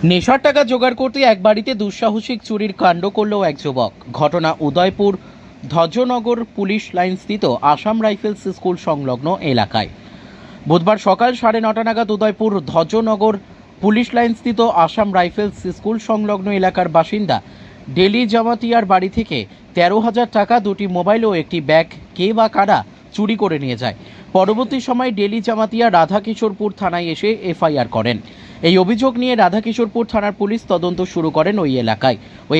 নেশার টাকা জোগাড় করতে এক বাড়িতে দুঃসাহসিক চুরির কাণ্ড করল এক যুবক। ঘটনা উদয়পুর ধ্বজনগর পুলিশ লাইন স্থিত আসাম রাইফেলস স্কুল সংলগ্ন এলাকায়। বুধবার সকাল 9:30 নাগাদ উদয়পুর ধ্বজনগর পুলিশ লাইন স্থিত আসাম রাইফেলস স্কুল সংলগ্ন এলাকার বাসিন্দা ডেলি জামাতিয়ার বাড়ি থেকে 13,000 টাকা, 2টি মোবাইল ও একটি ব্যাগ কে বা কারা চুরি করে নিয়ে যায়। পরবর্তী সময় ডেলি জামাতিয়া রাধাকিশোরপুর থানায় এসে এফআইআর করেন। এই অভিযোগ নিয়ে রাধাকিশোরপুর থানার পুলিশ তদন্ত শুরু করেন। ওই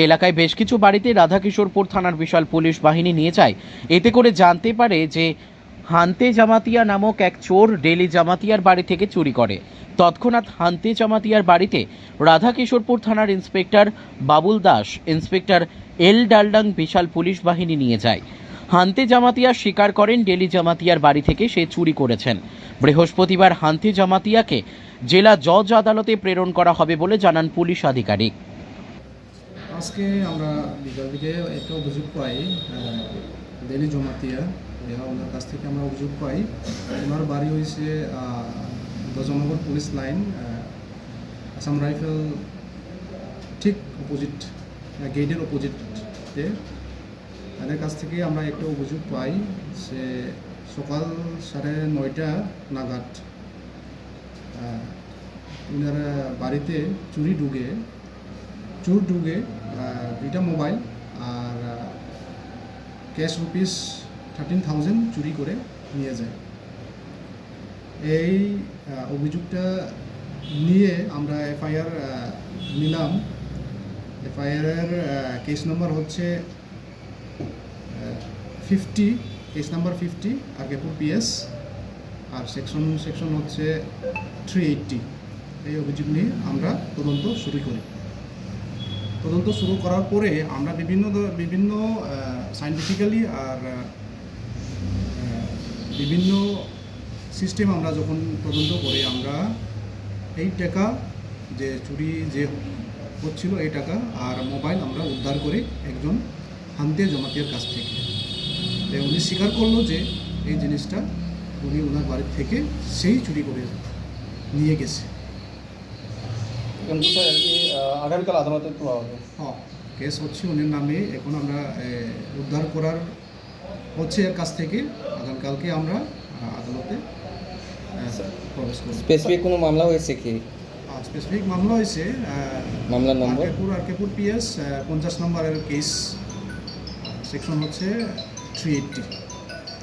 এলাকায় বেশ কিছু বাড়িতে রাধাকিশোরপুর থানার বিশাল পুলিশ বাহিনী নিয়ে যায়। এতে করে জানতে পারে যে হান্তে জামাতিয়া নামক এক চোর ডেলি জামাতিয়ার বাড়ি থেকে চুরি করে। তৎক্ষণাৎ হান্তে জামাতিয়ার বাড়িতে রাধাকিশোরপুর থানার ইন্সপেক্টর বাবুল দাস, ইন্সপেক্টর এল ডালডাং বিশাল পুলিশ বাহিনী নিয়ে যায়। হান্তে জামাতিয়া স্বীকার করেন ডেলি জামাতিয়ার বাড়ি থেকে সে চুরি করেছেন। বৃহস্পতিবার হান্তে জামাতিয়াকে জেলা জজ আদালতে প্রেরণ করা হবে বলে জানান পুলিশ আধিকারিক। আজকে আমরা বিকাল দিকে একটা অভিযোগ পাই ডেলি জমাতিয়া, ওনার কাছ থেকে আমরা অভিযোগ পাই ওনার বাড়ি হয়েছে Dhwajnagar police line, Assam rifle ঠিক অপোজিট, গেটের অপোজিটে। তাদের কাছ থেকে আমরা একটা অভিযোগ পাই সে সকাল 9:30 নাগাদ ওনার বাড়িতে চোর ঢুকে 2টা মোবাইল আর ক্যাশ রুপিস 13,000 চুরি করে নিয়ে যায়। এই অভিযোগটা নিয়ে আমরা এফআইআর নিলাম। এফআইআরের কেস নাম্বার হচ্ছে 50, কেস নাম্বার 50 আরকেপুর পিএস, আর সেকশন হচ্ছে 380। এই অভিযোগ নিয়ে আমরা তদন্ত শুরু করি। তদন্ত শুরু করার পরে আমরা বিভিন্ন সায়েন্টিফিক্যালি আর বিভিন্ন সিস্টেম আমরা যখন তদন্ত করি, আমরা এই টাকা যে চুরি যে হচ্ছিল এই টাকা আর মোবাইল আমরা উদ্ধার করি একজন হান্তে জমাতিয়ার কাছ থেকে। উনি স্বীকার করলো যে এই জিনিসটা উনি ওনার বাড়ির থেকে সেই চুরি করে নিয়ে গেছে। আগামীকাল আদালতে তোলা হবে। হ্যাঁ, কেস হচ্ছে উনির নামে। এখন আমরা উদ্ধার করার হচ্ছে এর কাছ থেকে। আগামীকালকে আমরা আদালতে প্রবেশ করব। স্পেসিফিক কোনো মামলা হয়েছে কি? স্পেসিফিক মামলা হয়েছে মামলার নম্বর আরকেপুর পিএস 50 নম্বরের কেস, সেকশন হচ্ছে 380।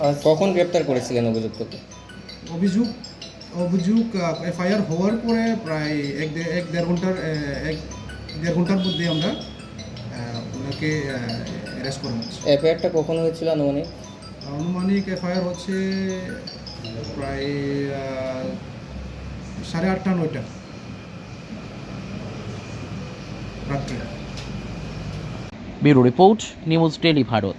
আর কখন গ্রেপ্তার করেছিলেন অভিযুক্তকে? অভিযোগ এফআইআর হওয়ার পরে প্রায় এক দেড় ঘন্টার মধ্যে আমরা ওনাকে অ্যারেস্ট করা হচ্ছে। এফআইআরটা কখন হয়েছিল আনুমানিক এফআইআর হচ্ছে প্রায় 8:30-9টা রাত্রে। Bureau report, news daily Bharat.